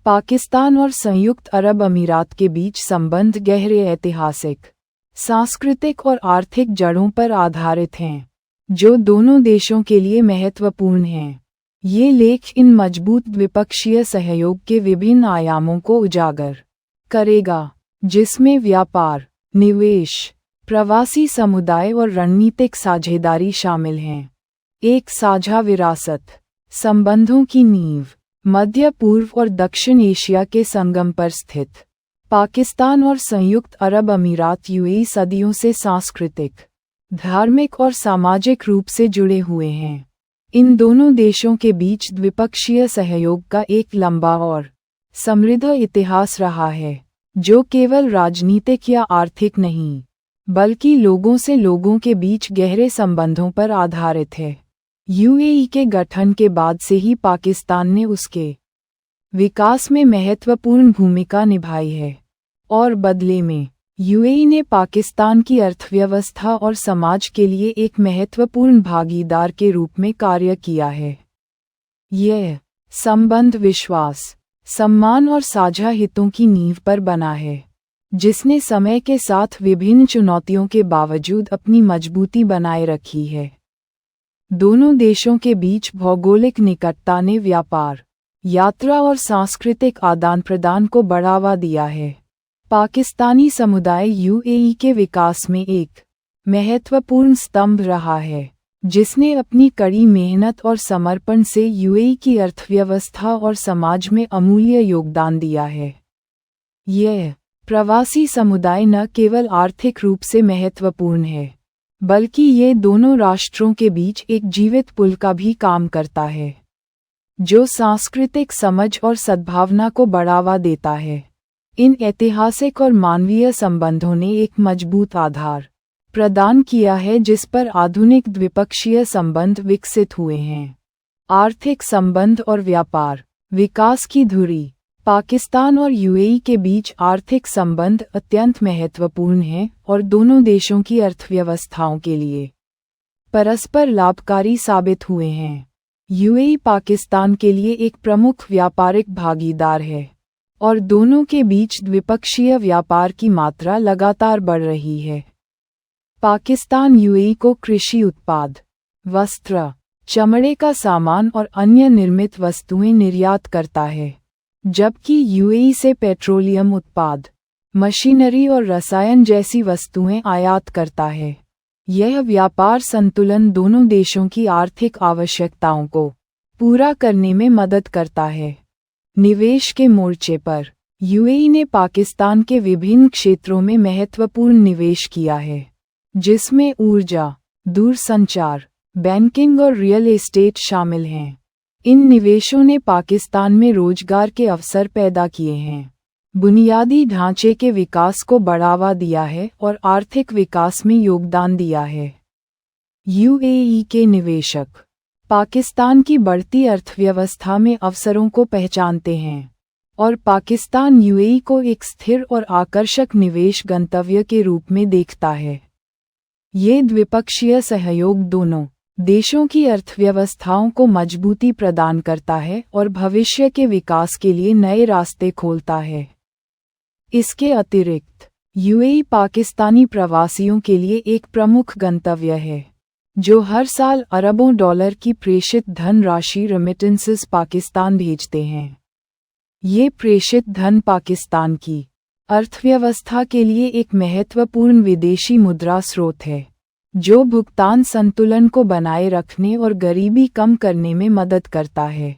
पाकिस्तान और संयुक्त अरब अमीरात के बीच संबंध गहरे ऐतिहासिक, सांस्कृतिक और आर्थिक जड़ों पर आधारित हैं, जो दोनों देशों के लिए महत्वपूर्ण हैं। ये लेख इन मजबूत द्विपक्षीय सहयोग के विभिन्न आयामों को उजागर करेगा, जिसमें व्यापार, निवेश, प्रवासी समुदाय और रणनीतिक साझेदारी शामिल हैं। एक साझा विरासत, संबंधों की नींव, मध्य पूर्व और दक्षिण एशिया के संगम पर स्थित पाकिस्तान और संयुक्त अरब अमीरात यूएई सदियों से सांस्कृतिक, धार्मिक और सामाजिक रूप से जुड़े हुए हैं। इन दोनों देशों के बीच द्विपक्षीय सहयोग का एक लंबा और समृद्ध इतिहास रहा है, जो केवल राजनीतिक या आर्थिक नहीं, बल्कि लोगों से लोगों के बीच गहरे संबंधों पर आधारित है। यूएई के गठन के बाद से ही पाकिस्तान ने उसके विकास में महत्वपूर्ण भूमिका निभाई है, और बदले में यूएई ने पाकिस्तान की अर्थव्यवस्था और समाज के लिए एक महत्वपूर्ण भागीदार के रूप में कार्य किया है। यह संबंध विश्वास, सम्मान और साझा हितों की नींव पर बना है, जिसने समय के साथ विभिन्न चुनौतियों के बावजूद अपनी मजबूती बनाए रखी है। दोनों देशों के बीच भौगोलिक निकटता ने व्यापार, यात्रा और सांस्कृतिक आदान-प्रदान को बढ़ावा दिया है। पाकिस्तानी समुदाय यूएई के विकास में एक महत्वपूर्ण स्तंभ रहा है, जिसने अपनी कड़ी मेहनत और समर्पण से यूएई की अर्थव्यवस्था और समाज में अमूल्य योगदान दिया है। यह प्रवासी समुदाय न केवल आर्थिक रूप से महत्वपूर्ण है, बल्कि ये दोनों राष्ट्रों के बीच एक जीवित पुल का भी काम करता है, जो सांस्कृतिक समझ और सद्भावना को बढ़ावा देता है। इन ऐतिहासिक और मानवीय संबंधों ने एक मजबूत आधार प्रदान किया है जिस पर आधुनिक द्विपक्षीय संबंध विकसित हुए हैं। आर्थिक संबंध और व्यापार विकास की धुरी। पाकिस्तान और यूएई के बीच आर्थिक संबंध अत्यंत महत्वपूर्ण हैं और दोनों देशों की अर्थव्यवस्थाओं के लिए परस्पर लाभकारी साबित हुए हैं। यूएई पाकिस्तान के लिए एक प्रमुख व्यापारिक भागीदार है, और दोनों के बीच द्विपक्षीय व्यापार की मात्रा लगातार बढ़ रही है। पाकिस्तान यूएई को कृषि उत्पाद, वस्त्र, चमड़े का सामान और अन्य निर्मित वस्तुएं निर्यात करता है, जबकि यूएई से पेट्रोलियम उत्पाद, मशीनरी और रसायन जैसी वस्तुएं आयात करता है। यह व्यापार संतुलन दोनों देशों की आर्थिक आवश्यकताओं को पूरा करने में मदद करता है। निवेश के मोर्चे पर यूएई ने पाकिस्तान के विभिन्न क्षेत्रों में महत्वपूर्ण निवेश किया है, जिसमें ऊर्जा, दूरसंचार, बैंकिंग और रियल एस्टेट शामिल हैं। इन निवेशों ने पाकिस्तान में रोजगार के अवसर पैदा किए हैं, बुनियादी ढांचे के विकास को बढ़ावा दिया है और आर्थिक विकास में योगदान दिया है। यूएई के निवेशक पाकिस्तान की बढ़ती अर्थव्यवस्था में अवसरों को पहचानते हैं, और पाकिस्तान यूएई को एक स्थिर और आकर्षक निवेश गंतव्य के रूप में देखता है। ये द्विपक्षीय सहयोग दोनों देशों की अर्थव्यवस्थाओं को मजबूती प्रदान करता है और भविष्य के विकास के लिए नए रास्ते खोलता है। इसके अतिरिक्त यूएई पाकिस्तानी प्रवासियों के लिए एक प्रमुख गंतव्य है, जो हर साल अरबों डॉलर की प्रेषित धन राशि रेमिटेंसेस पाकिस्तान भेजते हैं। ये प्रेषित धन पाकिस्तान की अर्थव्यवस्था के लिए एक महत्वपूर्ण विदेशी मुद्रा स्रोत है, जो भुगतान संतुलन को बनाए रखने और गरीबी कम करने में मदद करता है।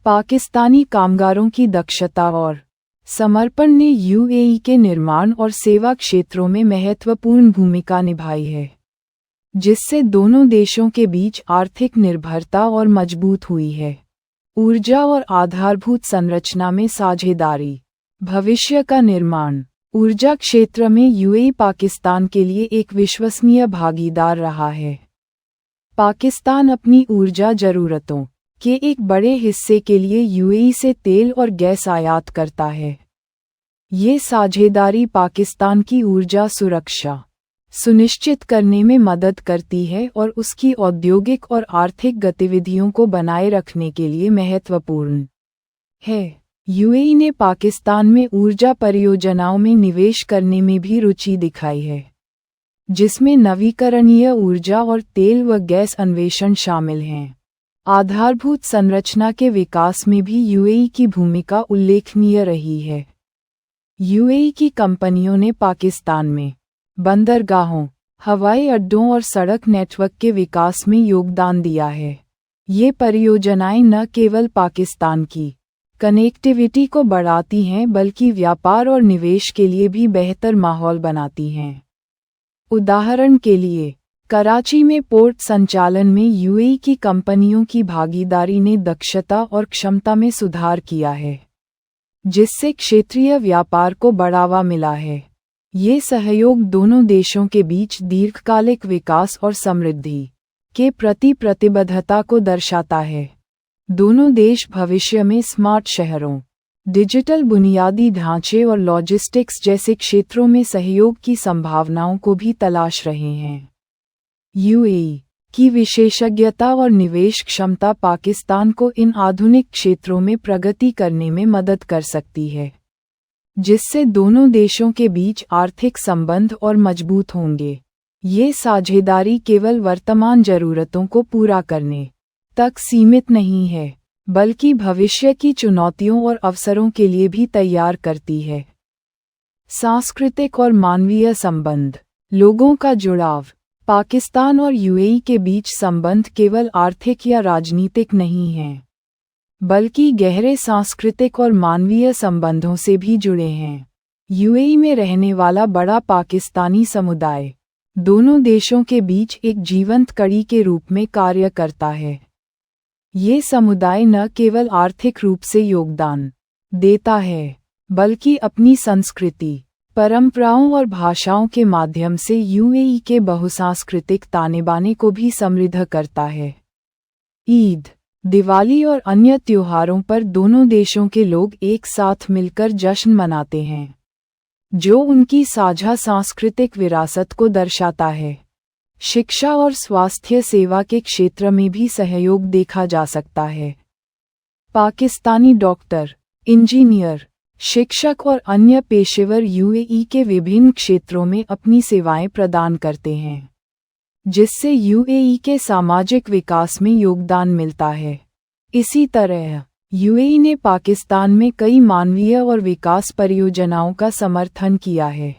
पाकिस्तानी कामगारों की दक्षता और समर्पण ने यूएई के निर्माण और सेवा क्षेत्रों में महत्वपूर्ण भूमिका निभाई है, जिससे दोनों देशों के बीच आर्थिक निर्भरता और मजबूत हुई है। ऊर्जा और आधारभूत संरचना में साझेदारी। भविष्य का निर्माण। ऊर्जा क्षेत्र में यूएई पाकिस्तान के लिए एक विश्वसनीय भागीदार रहा है। पाकिस्तान अपनी ऊर्जा जरूरतों के एक बड़े हिस्से के लिए यूएई से तेल और गैस आयात करता है। ये साझेदारी पाकिस्तान की ऊर्जा सुरक्षा सुनिश्चित करने में मदद करती है और उसकी औद्योगिक और आर्थिक गतिविधियों को बनाए रखने के लिए महत्वपूर्ण है। यूएई ने पाकिस्तान में ऊर्जा परियोजनाओं में निवेश करने में भी रुचि दिखाई है, जिसमें नवीकरणीय ऊर्जा और तेल व गैस अन्वेषण शामिल हैं। आधारभूत संरचना के विकास में भी यूएई की भूमिका उल्लेखनीय रही है। यूएई की कंपनियों ने पाकिस्तान में बंदरगाहों, हवाई अड्डों और सड़क नेटवर्क के विकास में योगदान दिया है। ये परियोजनाएं न केवल पाकिस्तान की कनेक्टिविटी को बढ़ाती हैं बल्कि व्यापार और निवेश के लिए भी बेहतर माहौल बनाती हैं। उदाहरण के लिए, कराची में पोर्ट संचालन में यूएई की कंपनियों की भागीदारी ने दक्षता और क्षमता में सुधार किया है, जिससे क्षेत्रीय व्यापार को बढ़ावा मिला है। ये सहयोग दोनों देशों के बीच दीर्घकालिक विकास और समृद्धि के प्रति प्रतिबद्धता को दर्शाता है। दोनों देश भविष्य में स्मार्ट शहरों, डिजिटल बुनियादी ढांचे और लॉजिस्टिक्स जैसे क्षेत्रों में सहयोग की संभावनाओं को भी तलाश रहे हैं। यूएई की विशेषज्ञता और निवेश क्षमता पाकिस्तान को इन आधुनिक क्षेत्रों में प्रगति करने में मदद कर सकती है, जिससे दोनों देशों के बीच आर्थिक संबंध और मजबूत होंगे। ये साझेदारी केवल वर्तमान जरूरतों को पूरा करने तक सीमित नहीं है, बल्कि भविष्य की चुनौतियों और अवसरों के लिए भी तैयार करती है। सांस्कृतिक और मानवीय संबंध, लोगों का जुड़ाव। पाकिस्तान और यूएई के बीच संबंध केवल आर्थिक या राजनीतिक नहीं हैं, बल्कि गहरे सांस्कृतिक और मानवीय संबंधों से भी जुड़े हैं। यूएई में रहने वाला बड़ा पाकिस्तानी समुदाय दोनों देशों के बीच एक जीवंत कड़ी के रूप में कार्य करता है। ये समुदाय न केवल आर्थिक रूप से योगदान देता है, बल्कि अपनी संस्कृति, परंपराओं और भाषाओं के माध्यम से यूएई के बहुसांस्कृतिक ताने-बाने को भी समृद्ध करता है। ईद, दिवाली और अन्य त्योहारों पर दोनों देशों के लोग एक साथ मिलकर जश्न मनाते हैं, जो उनकी साझा सांस्कृतिक विरासत को दर्शाता है। शिक्षा और स्वास्थ्य सेवा के क्षेत्र में भी सहयोग देखा जा सकता है। पाकिस्तानी डॉक्टर, इंजीनियर, शिक्षक और अन्य पेशेवर यूएई के विभिन्न क्षेत्रों में अपनी सेवाएं प्रदान करते हैं, जिससे यूएई के सामाजिक विकास में योगदान मिलता है। इसी तरह यूएई ने पाकिस्तान में कई मानवीय और विकास परियोजनाओं का समर्थन किया है,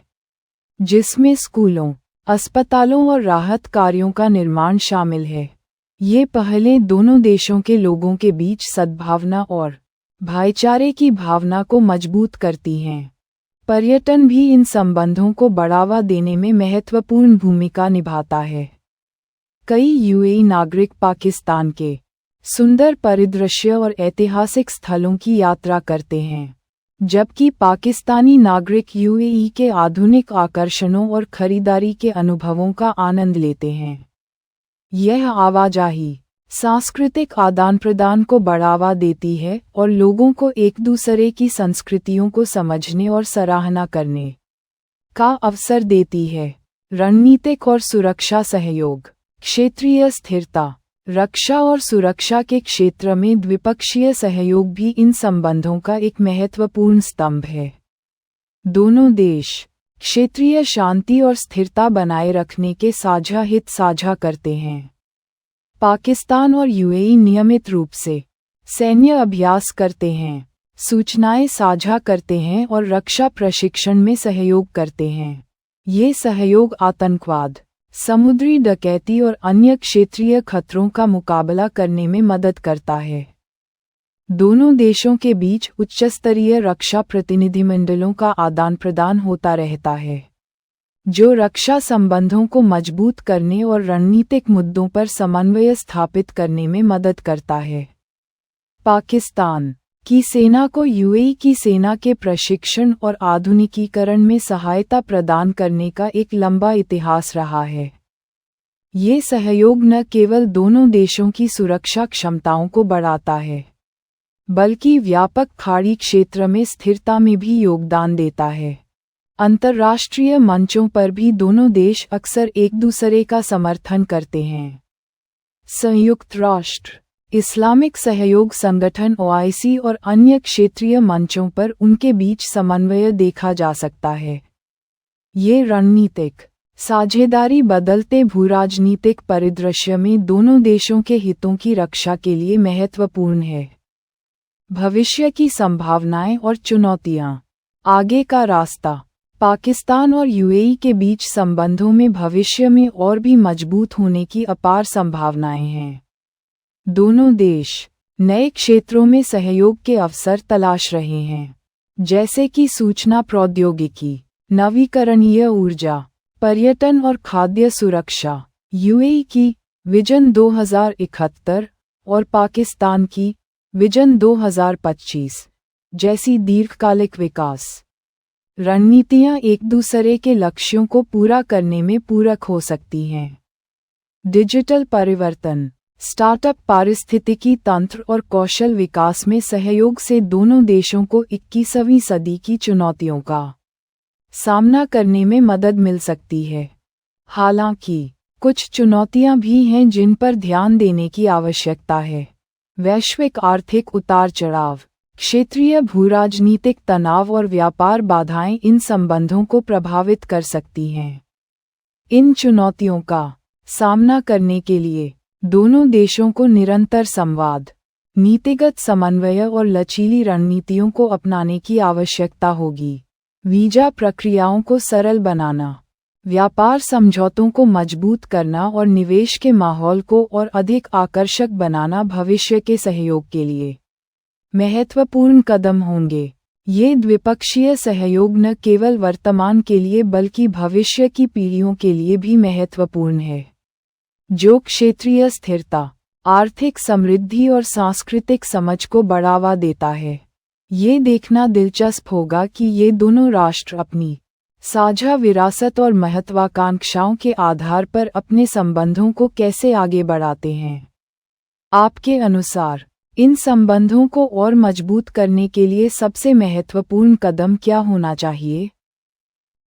जिसमें स्कूलों, अस्पतालों और राहत कार्यों का निर्माण शामिल है। ये पहलें दोनों देशों के लोगों के बीच सद्भावना और भाईचारे की भावना को मजबूत करती हैं। पर्यटन भी इन संबंधों को बढ़ावा देने में महत्वपूर्ण भूमिका निभाता है। कई यूएई नागरिक पाकिस्तान के सुंदर परिदृश्य और ऐतिहासिक स्थलों की यात्रा करते हैं, जबकि पाकिस्तानी नागरिक यूएई के आधुनिक आकर्षणों और खरीदारी के अनुभवों का आनंद लेते हैं। यह आवाजाही सांस्कृतिक आदान प्रदान को बढ़ावा देती है और लोगों को एक दूसरे की संस्कृतियों को समझने और सराहना करने का अवसर देती है। रणनीतिक और सुरक्षा सहयोग, क्षेत्रीय स्थिरता, रक्षा और सुरक्षा के क्षेत्र में द्विपक्षीय सहयोग भी इन संबंधों का एक महत्वपूर्ण स्तंभ है। दोनों देश क्षेत्रीय शांति और स्थिरता बनाए रखने के साझा हित साझा करते हैं। पाकिस्तान और यूएई नियमित रूप से सैन्य अभ्यास करते हैं, सूचनाएं साझा करते हैं और रक्षा प्रशिक्षण में सहयोग करते हैं। ये सहयोग आतंकवाद, समुद्री डकैती और अन्य क्षेत्रीय खतरों का मुकाबला करने में मदद करता है। दोनों देशों के बीच उच्चस्तरीय रक्षा प्रतिनिधिमंडलों का आदान प्रदान होता रहता है, जो रक्षा संबंधों को मजबूत करने और रणनीतिक मुद्दों पर समन्वय स्थापित करने में मदद करता है। पाकिस्तान की सेना को यूएई की सेना के प्रशिक्षण और आधुनिकीकरण में सहायता प्रदान करने का एक लंबा इतिहास रहा है। ये सहयोग न केवल दोनों देशों की सुरक्षा क्षमताओं को बढ़ाता है, बल्कि व्यापक खाड़ी क्षेत्र में स्थिरता में भी योगदान देता है। अंतर्राष्ट्रीय मंचों पर भी दोनों देश अक्सर एक दूसरे का समर्थन करते हैं। संयुक्त राष्ट्र, इस्लामिक सहयोग संगठन ओआईसी और अन्य क्षेत्रीय मंचों पर उनके बीच समन्वय देखा जा सकता है। ये रणनीतिक साझेदारी बदलते भूराजनीतिक परिदृश्य में दोनों देशों के हितों की रक्षा के लिए महत्वपूर्ण है। भविष्य की संभावनाएं और चुनौतियां। आगे का रास्ता। पाकिस्तान और यूएई के बीच संबंधों में भविष्य में और भी मजबूत होने की अपार संभावनाएं हैं। दोनों देश नए क्षेत्रों में सहयोग के अवसर तलाश रहे हैं, जैसे कि सूचना प्रौद्योगिकी, नवीकरणीय ऊर्जा, पर्यटन और खाद्य सुरक्षा। यूएई की विजन 2071 और पाकिस्तान की विजन 2025 जैसी दीर्घकालिक विकास रणनीतियां एक दूसरे के लक्ष्यों को पूरा करने में पूरक हो सकती हैं। डिजिटल परिवर्तन, स्टार्टअप, पारिस्थितिकी तंत्र और कौशल विकास में सहयोग से दोनों देशों को 21वीं सदी की चुनौतियों का सामना करने में मदद मिल सकती है। हालांकि कुछ चुनौतियां भी हैं जिन पर ध्यान देने की आवश्यकता है। वैश्विक आर्थिक उतार चढ़ाव, क्षेत्रीय भूराजनीतिक तनाव और व्यापार बाधाएं इन संबंधों को प्रभावित कर सकती हैं। इन चुनौतियों का सामना करने के लिए दोनों देशों को निरंतर संवाद, नीतिगत समन्वय और लचीली रणनीतियों को अपनाने की आवश्यकता होगी। वीजा प्रक्रियाओं को सरल बनाना, व्यापार समझौतों को मजबूत करना और निवेश के माहौल को और अधिक आकर्षक बनाना भविष्य के सहयोग के लिए महत्वपूर्ण कदम होंगे। ये द्विपक्षीय सहयोग न केवल वर्तमान के लिए बल्कि भविष्य की पीढ़ियों के लिए भी महत्वपूर्ण है, जो क्षेत्रीय स्थिरता, आर्थिक समृद्धि और सांस्कृतिक समझ को बढ़ावा देता है। ये देखना दिलचस्प होगा कि ये दोनों राष्ट्र अपनी साझा विरासत और महत्वाकांक्षाओं के आधार पर अपने संबंधों को कैसे आगे बढ़ाते हैं। आपके अनुसार इन संबंधों को और मजबूत करने के लिए सबसे महत्वपूर्ण कदम क्या होना चाहिए?